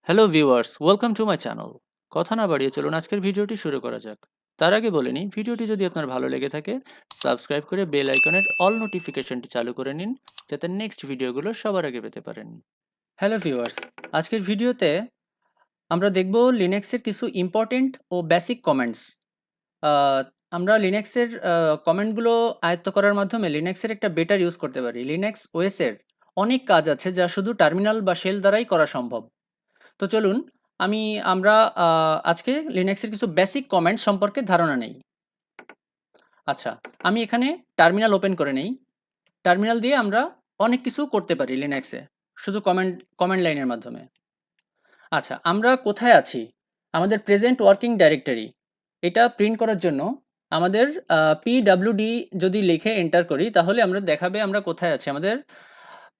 Hello viewers, welcome to my channel. কথা না বাড়িয়ে চলুন আজকের ভিডিওটি শুরু করা যাক। তার আগে বলে নিই, ভিডিওটি যদি আপনার ভালো লেগে থাকে সাবস্ক্রাইব করে বেল আইকনের অল নোটিফিকেশনটি চালু করে নিন, যাতে নেক্সট ভিডিওগুলো সবার আগে পেতে পারেন। হ্যালো ভিউয়ার্স, আজকের ভিডিওতে আমরা দেখব লিনাক্সের কিছু ইম্পর্টেন্ট ও বেসিক কমেন্টস। আমরা লিনাক্সের কমেন্টগুলো আয়ত্ত করার মাধ্যমে লিনাক্সের একটা বেটার ইউজ করতে পারি। লিনাক্স ওএসের অনেক কাজ আছে যা শুধু টার্মিনাল বা শেল দ্বারাই করা সম্ভব। তো চলুন আমরা আজকে লিনাক্সের কিছু বেসিক কমেন্ট সম্পর্কে ধারণা নেই। আচ্ছা, আমি এখানে টার্মিনাল ওপেন করে নেই। টার্মিনাল দিয়ে আমরা অনেক কিছু করতে পারি লিনাক্সে, শুধু কমেন্ট লাইনের মাধ্যমে। আচ্ছা, আমরা কোথায় আছি? আমাদের প্রেজেন্ট ওয়ার্কিং ডাইরেক্টরি, এটা প্রিন্ট করার জন্য আমাদের পিডব্লিউডি যদি লিখে এন্টার করি তাহলে আমরা দেখাবে আমরা কোথায় আছি। আমাদের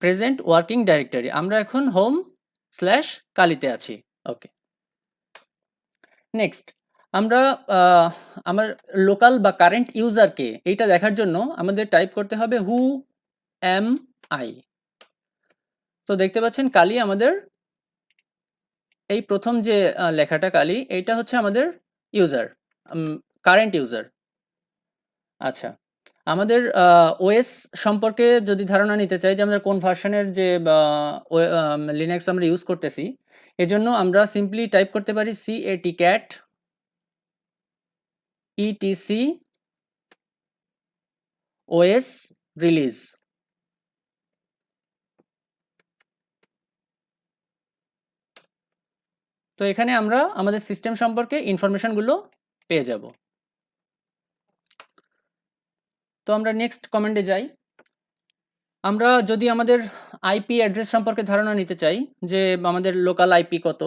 প্রেজেন্ট ওয়ার্কিং ডাইরেক্টরি, আমরা এখন হোম/কালিতে আছি। ওকে, নেক্সট আমরা আমার লোকাল বা কারেন্ট ইউজারকে এইটা দেখার জন্য আমাদের টাইপ করতে হবে হু এম আই। তো দেখতে পাচ্ছেন কালি আমাদের এই প্রথম যে লেখাটা কালি, এইটা হচ্ছে আমাদের ইউজার, কারেন্ট ইউজার। আচ্ছা, আমাদের ওএস সম্পর্কে যদি ধারণা নিতে চাই যে আমাদের কোন ভার্সনের যে লিনাক্স আমরা ইউজ করতেছি, এজন্য আমরা সিম্পলি টাইপ করতে পারি cat etc OS রিলিজ। তো এখানে আমরা আমাদের সিস্টেম সম্পর্কে ইনফরমেশনগুলো পেয়ে যাব। তো আমরা নেক্সট কমেন্টে যাই। আমরা যদি আমাদের আইপি অ্যাড্রেস সম্পর্কে ধারণা নিতে চাই যে আমাদের লোকাল আইপি কত,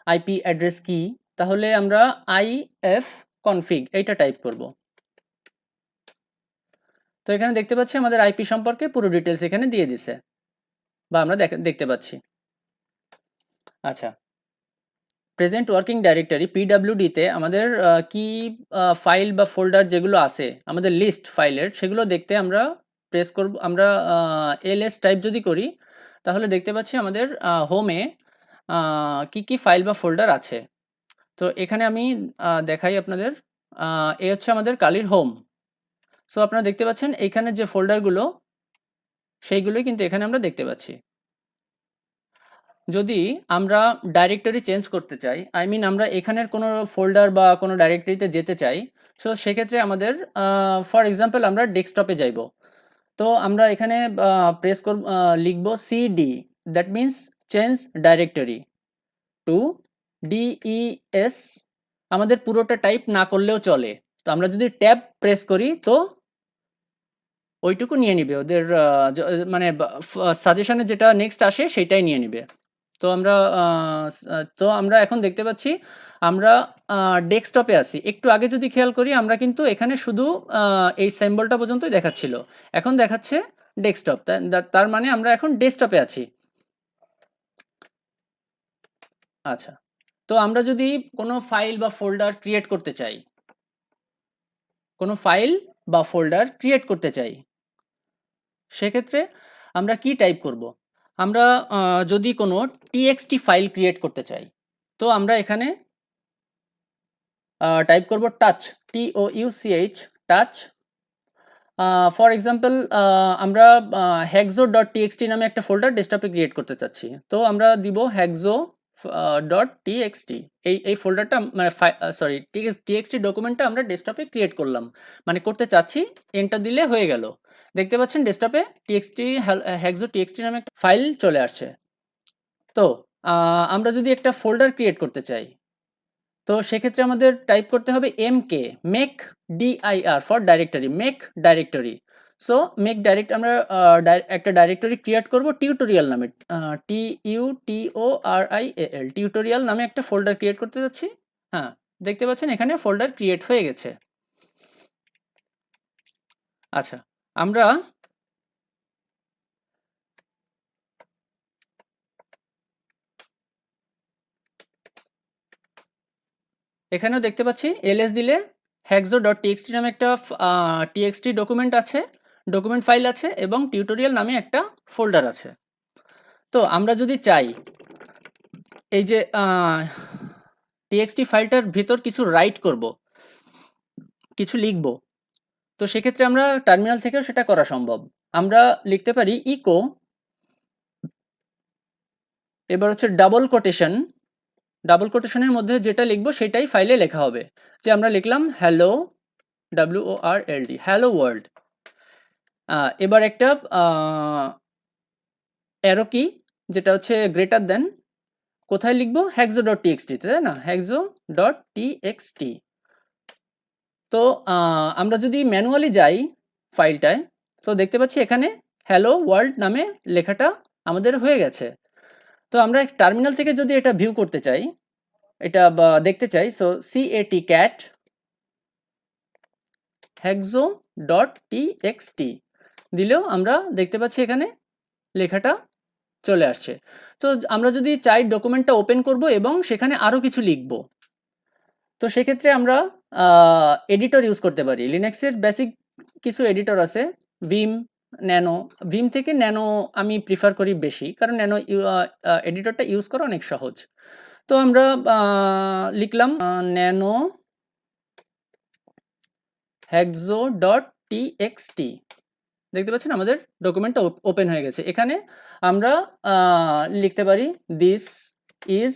আইপি অ্যাড্রেস কি, তাহলে আমরা ifconfig এইটা টাইপ করব। তো এখানে দেখতে পাচ্ছি আমাদের আইপি সম্পর্কে পুরো ডিটেলস এখানে দিয়ে দিছে, বা আমরা দেখতে পাচ্ছি। আচ্ছা, প্রেজেন্ট ওয়ার্কিং ডাইরেক্টরি পিডব্লিউডিতে আমাদের কি ফাইল বা ফোল্ডার যেগুলো আছে আমাদের লিস্ট ফাইলের, সেগুলো দেখতে আমরা প্রেস করব। আমরা এলএস টাইপ যদি করি তাহলে দেখতে পাচ্ছি আমাদের হোমে কি কি ফাইল বা ফোল্ডার আছে। তো এখানে আমি দেখাই আপনাদের, এ হচ্ছে আমাদের কালির হোম। সো আপনারা দেখতে পাচ্ছেন এইখানে যে ফোল্ডারগুলো সেইগুলোই কিন্তু এখানে আমরা দেখতে পাচ্ছি। যদি আমরা ডাইরেক্টরি চেঞ্জ করতে চাই, আই মিন আমরা এখানের কোনো ফোল্ডার বা কোনো ডাইরেক্টরিতে যেতে চাই, সো সেক্ষেত্রে আমাদের ফর এক্সাম্পল আমরা ডেস্কটপে যাইব। তো আমরা এখানে প্রেস করব, লিখব CD, that means change directory to DES. আমাদের পুরোটা টাইপ না করলেও চলে। তো আমরা যদি ট্যাব প্রেস করি তো ওইটুকু নিয়ে নিবে, ওদের মানে সাজেশনে যেটা নেক্সট আসে সেটাই নিয়ে নিবে। তো আমরা এখন দেখতে পাচ্ছি আমরা ডেস্কটপে আছি। একটু আগে যদি খেয়াল করি আমরা কিন্তু এখানে শুধু এই সিম্বলটা পর্যন্তই দেখাচ্ছিল, এখন দেখাচ্ছে ডেস্কটপ। তার মানে আমরা এখন ডেস্কটপে আছি। আচ্ছা, তো আমরা যদি কোনো ফাইল বা ফোল্ডার ক্রিয়েট করতে চাই, সেক্ষেত্রে আমরা কি টাইপ করব? আমরা যদি কোনো টিএক্সটি ফাইল ক্রিয়েট করতে চাই, তো আমরা এখানে টাইপ করব touch, TOUCH, touch. For example আমরা hexo.txt নামে একটা ফোল্ডার ডেস্কটপে ক্রিয়েট করতে চাচ্ছি, তো আমরা দিব hexo.txt। এই ফোল্ডারটা মানে সরি টিএক্সটি ডকুমেন্টটা আমরা ডেস্কটপে ক্রিয়েট করলাম, মানে করতে চাচ্ছি, এন্টার দিলে হয়ে গেল। দেখতে পাচ্ছেন ডেস্কটপে hexo.txt নামে একটা ফাইল চলে আসছে। তো আমরা যদি একটা ফোল্ডার ক্রিয়েট করতে চাই, তো সেক্ষেত্রে আমাদের টাইপ করতে হবে make dir for directory, make directory. So make direct আমরা একটা ডাইরেক্টরি ক্রিয়েট করব টিউটোরিয়াল নামে, TUTORIAL, টিউটোরিয়াল নামে একটা ফোল্ডার ক্রিয়েট করতে যাচ্ছি। হ্যাঁ, দেখতে পাচ্ছেন এখানে ফোল্ডার ক্রিয়েট হয়ে গেছে। আচ্ছা, আমরা এখানেও দেখতে পাচ্ছি ls দিলে hexo.txt নামে একটা txt ডকুমেন্ট আছে, ডকুমেন্ট ফাইল আছে, এবং টিউটোরিয়াল নামে একটা ফোল্ডার আছে। তো আমরা যদি চাই এই যে টিএক্সটি ফাইলটার ভিতর কিছু রাইট করব, কিছু লিখব, তো সেক্ষেত্রে আমরা টার্মিনাল থেকেও সেটা করা সম্ভব। আমরা লিখতে পারি ইকো, এবার হচ্ছে ডাবল কোটেশনের মধ্যে যেটা লিখবো সেটাই ফাইলে লেখা হবে। যে আমরা লিখলাম হ্যালো, WORLD, হ্যালো ওয়ার্ল্ড। এবার একটা অ্যারো কি, যেটা হচ্ছে গ্রেটার দেন, কোথায় লিখবো? hexo.txt, তাই না? hexo.txt। তো আমরা যদি ম্যানুয়ালি যাই ফাইলটায়, তো দেখতে পাচ্ছি এখানে হ্যালো ওয়ার্ল্ড নামে লেখাটা আমাদের হয়ে গেছে। তো আমরা টার্মিনাল থেকে যদি এটা ভিউ করতে চাই, এটা দেখতে চাই, সো cat hexo.txt দিলেও আমরা দেখতে পাচ্ছি এখানে লেখাটা চলে আসছে। তো আমরা যদি চাই ডকুমেন্টটা ওপেন করব এবং সেখানে আরও কিছু লিখব, তো সেক্ষেত্রে আমরা এডিটর ইউজ করতে পারি। লিনাক্সের বেসিক কিছু এডিটর আছে, ভিম থেকে ন্যানো আমি প্রিফার করি বেশি, কারণ ন্যানো এডিটরটা ইউজ করা অনেক সহজ। তো আমরা লিখলাম ন্যানো hexo.txt, দেখতে পাচ্ছেন আমাদের ডকুমেন্টটা ওপেন হয়ে গেছে। এখানে আমরা লিখতে পারি দিস ইজ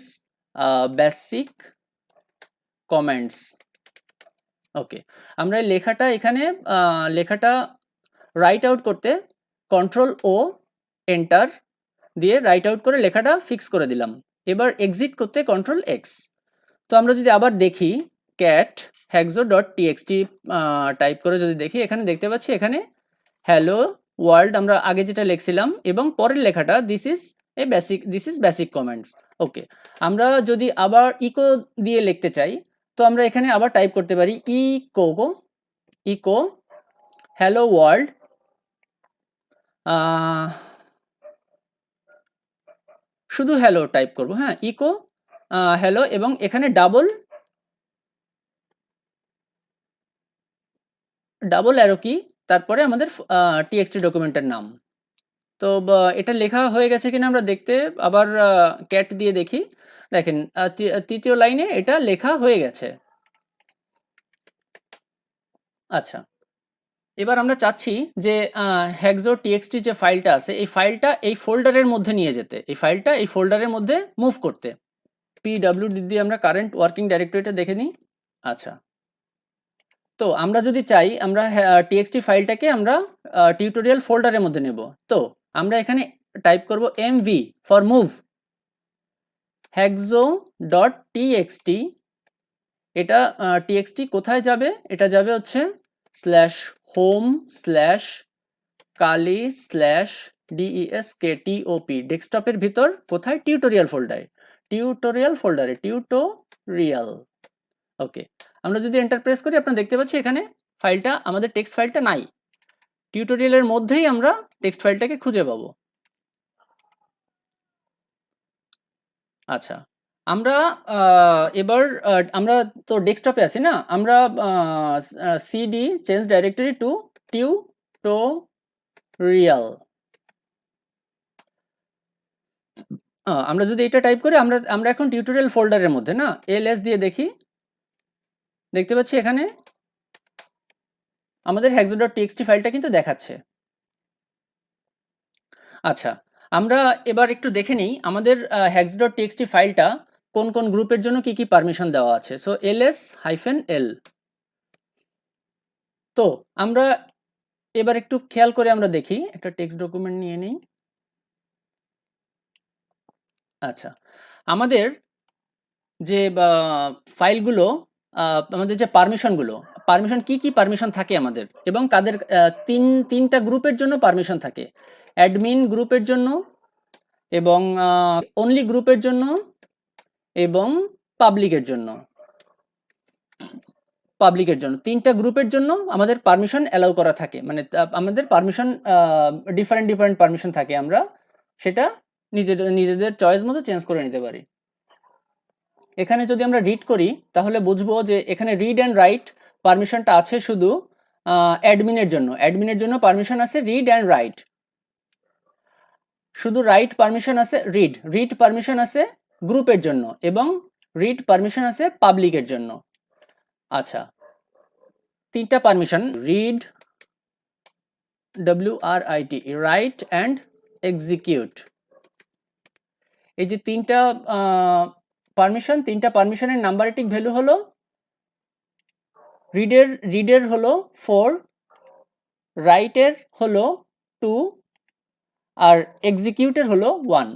বেসিক কমেন্টস। ওকে, আমরা লেখাটা এখানে লেখাটা রাইট আউট করতে Ctrl+O এন্টার দিয়ে রাইট আউট করে লেখাটা ফিক্স করে দিলাম। এবার এক্সিট করতে Ctrl+X। তো আমরা যদি আবার দেখি cat hexo.txt টাইপ করে যদি দেখি, এখানে দেখতে পাচ্ছি এখানে হ্যালো ওয়ার্ল্ড আমরা আগে যেটা লিখছিলাম এবং পরের লেখাটা দিস ইজ বেসিক কমেন্টস। ওকে, আমরা যদি আবার ইকো দিয়ে লিখতে চাই, তো আমরা এখানে আবার টাইপ করতে পারি ইকো হ্যালো ওয়ার্ল্ড, শুধু হ্যালো টাইপ করব, হ্যাঁ, ইকো হ্যালো, এবং এখানে ডাবল অ্যারো কি, তারপরে আমাদের টিএক্সটি ডকুমেন্টের নাম। তো এটা লেখা হয়ে গেছে কিনা আমরা দেখতে আবার ক্যাট দিয়ে দেখি। দেখেন তৃতীয় লাইনে এটা লেখা হয়ে গেছে। আচ্ছা, এবার আমরা চাচ্ছি যে hexo.txt যে ফাইলটা আছে, এই ফাইলটা এই ফোল্ডারের মধ্যে নিয়ে যেতে, এই ফাইলটা এই ফোল্ডারের মধ্যে মুভ করতে। pwd দিয়ে আমরা কারেন্ট ওয়ার্কিং ডাইরেক্টরিটা দেখে নিই। আচ্ছা, তো আমরা যদি চাই আমরা txt ফাইলটাকে আমরা টিউটোরিয়াল ফোল্ডারের মধ্যে নেব, তো আমরা এখানে টাইপ করব mv ফর মুভ hexo.txt। এটা txt কোথায় যাবে? এটা যাবে হচ্ছে /home/kali/deskTop, ডেস্কটপের ভিতর কোথায়? টিউটোরিয়াল ফোল্ডারে টিউটোরিয়াল। ওকে, আমরা যদি এন্টার প্রেস করি, আপনারা দেখতে পাচ্ছি এখানে ফাইলটা, আমাদের টেক্সট ফাইলটা নাই, টিউটোরিয়ালের মধ্যেই আমরা টেক্সট ফাইলটাকে খুঁজে পাবো। আচ্ছা, আমরা এবার আমরা তো ডেস্কটপে আছি না, আমরা cd change directory to tutorial, আমরা যদি এটা টাইপ করি, আমরা এখন টিউটোরিয়াল ফোল্ডারের মধ্যে না, ls দিয়ে দেখি, দেখতে পাচ্ছি এখানে আমাদের hexo.txt ফাইলটা কিন্তু দেখাচ্ছে। আচ্ছা, আমরা এবার একটু দেখে নিই আমাদের hexo.txt ফাইলটা কোন কোন গ্রুপের জন্য কি কি পারমিশন দেওয়া আছে। So ls-l। তো আমরা এবার একটু খেয়াল করে আমরা দেখি, একটা টেক্সট ডকুমেন্ট নিয়ে নিই। আচ্ছা, আমাদের যে ফাইলগুলো, আমাদের যে পারমিশন কি কি পারমিশন থাকে আমাদের, এবং কাদের তিনটা গ্রুপের জন্য পারমিশন থাকে, অ্যাডমিন গ্রুপের জন্য এবং অনলি গ্রুপের জন্য এবং পাবলিকের জন্য। তিনটা গ্রুপের জন্য আমাদের পারমিশন অ্যালাউ করা থাকে, মানে আমাদের পারমিশন ডিফারেন্ট পারমিশন থাকে, আমরা সেটা নিজেদের চয়েস মতো চেঞ্জ করে নিতে পারি। এখানে যদি আমরা রিড করি তাহলে বুঝবো যে এখানে রিড অ্যান্ড রাইট পারমিশনটা আছে শুধু অ্যাডমিনের জন্য পারমিশন আছে রিড অ্যান্ড রাইট, শুধু রাইট পারমিশন আছে রিড পারমিশন আছে গ্রুপের জন্য এবং রিড পারমিশন আছে পাবলিকের জন্য। আচ্ছা, তিনটা permission, read, WRIT, right and execute. এই যে তিনটা পারমিশন, তিনটা পারমিশনের নাম্বারেটিক ভ্যালু হলো রিডের হলো 4, রাইটের হলো 2 আর এক্সিকিউটের হলো 1।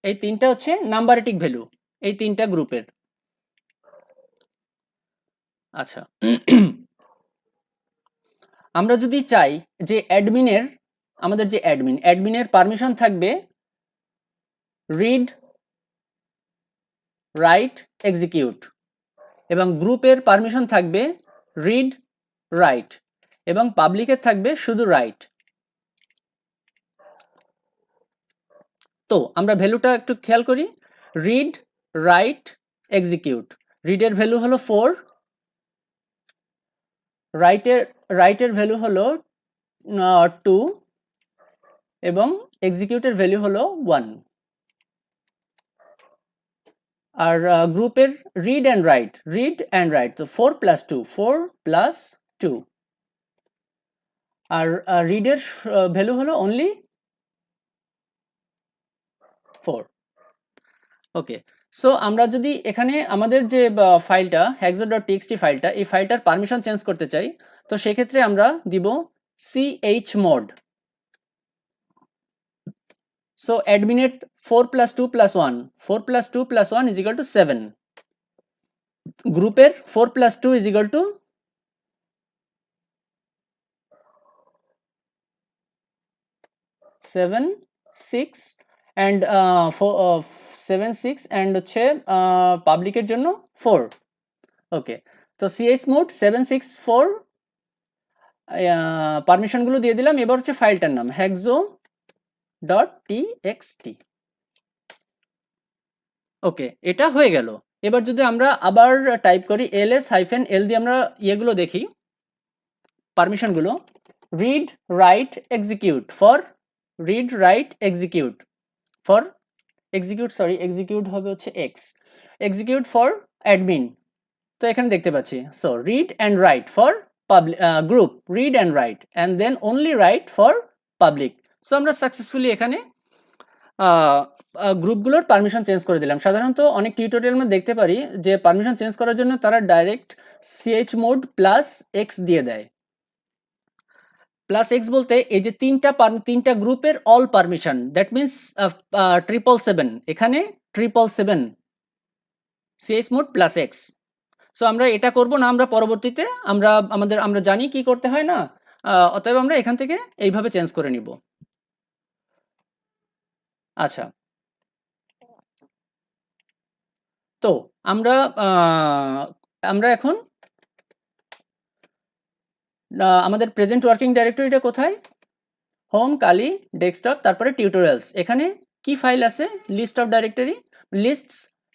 এই তিনটা হচ্ছে নাম্বারেটিক ভ্যালু এই তিনটা গ্রুপের। আচ্ছা, আমরা যদি চাই যে আমাদের যে অ্যাডমিনের পারমিশন থাকবে রিড, রাইট, এক্সিকিউট, এবং গ্রুপের পারমিশন থাকবে রিড, রাইট, এবং পাবলিকের থাকবে শুধু রাইট। তো আমরা ভ্যালুটা একটু খেয়াল করি, রিড, রাইট, এক্সিকিউট। রিডের ভ্যালু হলো 4, রাইটের ভ্যালু হলো 2 এবং এক্সিকিউটের ভ্যালু হলো 1। আর গ্রুপের রিড অ্যান্ড রাইট, তো 4 + 2, 4 + 2। আর রিডের ভ্যালু হলো অনলি 4। ওকে, সো আমরা যদি এখানে আমাদের যে ফাইলটা hexo.txt ফাইলটা, এই ফাইলটার পারমিশন চেঞ্জ করতে চাই, তো সেক্ষেত্রে আমরা দিব chmod। সো অ্যাডমিনের 4 + 2 + 1, 4 + 2 + 1 = 7। গ্রুপের 4 + 2 = 7, 6 অ্যান্ড 7, 6 অ্যান্ড হচ্ছে পাবলিকের জন্য 4। ওকে, তো chmod 764 পারমিশনগুলো দিয়ে দিলাম। এবার হচ্ছে ফাইলটার নাম hexo.txt। ওকে, এটা হয়ে গেল। এবার যদি আমরা আবার টাইপ করি ls-l দিয়ে আমরা ইয়েগুলো দেখি, পারমিশনগুলো, read, write, execute for read, write, execute for execute হবে হচ্ছে এক্সিকিউট ফর অ্যাডমিন। তো এখানে দেখতে পাচ্ছি, so read and write for group, read and write and then only write for public. So আমরা সাকসেসফুলি এখানে গ্রুপগুলোর পারমিশন চেঞ্জ করে দিলাম। সাধারণত অনেক টিউটোরিয়াল আমরা দেখতে পারি যে পারমিশন চেঞ্জ করার জন্য তারা ডাইরেক্ট chmod +x দিয়ে দেয়। +x বলতে এই যে তিনটা গ্রুপের অল পারমিশন, দ্যাট মিনস 777, এখানে 777 chmod +x। সো আমরা এটা করব না, আমরা পরবর্তীতে আমরা জানি কি করতে হয় না, অতএব আমরা এখান থেকে এইভাবে চেঞ্জ করে নিব। আচ্ছা, তো আমরা এখন আমাদের প্রেজেন্ট ওয়ার্কিং ডাইরেক্টরিটা কোথায়, হোম, কালি, ডেস্কটপ, তারপরে টিউটোরিয়ালস। এখানে কি ফাইল আছে, লিস্ট অফ ডাইরেক্টরি,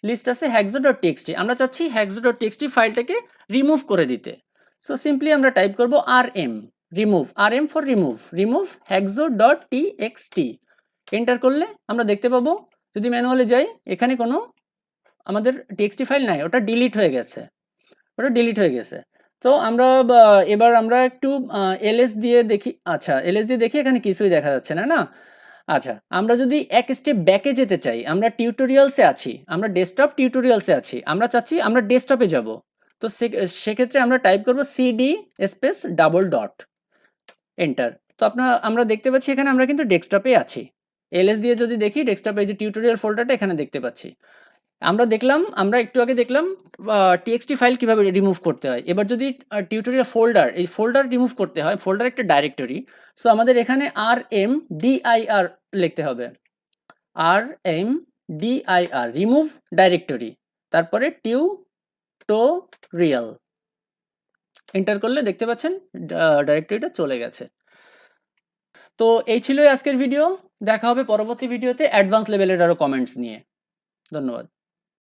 লিস্ট আছে hexo.txt। আমরা চাচ্ছি hexo.txt ফাইলটাকে রিমুভ করে দিতে। সো সিম্পলি আমরা টাইপ করব rm, rm for remove hexo.txt। Enter করলে আমরা দেখতে পাবো, যদি ম্যানুয়ালে যাই, এখানে কোনো আমাদের টিএক্সটি ফাইল নাই, ওটা ডিলিট হয়ে গেছে। তো আমরা এবার আমরা একটু ls দিয়ে দেখি। আচ্ছা, ls দিয়ে দেখি, এখানে কিছুই দেখা যাচ্ছে না। আচ্ছা, আমরা যদি এক স্টেপ ব্যাকে যেতে চাই, আমরা টিউটোরিয়ালসে আছি, আমরা ডেস্কটপ টিউটোরিয়ালসে আছি, আমরা চাচ্ছি আমরা ডেস্কটপে যাব। তো সেক্ষেত্রে আমরা টাইপ করব cd /; এন্টার। তো আমরা দেখতে পাচ্ছি এখানে আমরা কিন্তু ডেস্কটপে আছি। ls দিয়ে যদি দেখি, ডেস্কটপে যে টিউটোরিয়াল ফোল্ডারটা এখানে দেখতে পাচ্ছি। আমরা একটু আগে দেখলাম টিএক্সটি ফাইল কিভাবে রিমুভ করতে হয়। এবার যদি টিউটোরিয়াল ফোল্ডার রিমুভ করতে হয়, ফোল্ডার একটা ডাইরেক্টরি, সো আমাদের এখানে rmdir লিখতে হবে, rmdir, রিমুভ ডাইরেক্টরি, তারপরে টিউটোরিয়াল। এন্টার করলে দেখতে পাচ্ছেন ডাইরেক্টরিটা চলে গেছে। তো এই ছিল আজকের ভিডিও। দেখা হবে পরবর্তী ভিডিওতে অ্যাডভান্স লেভেলের আরো কমেন্টস নিয়ে। ধন্যবাদ।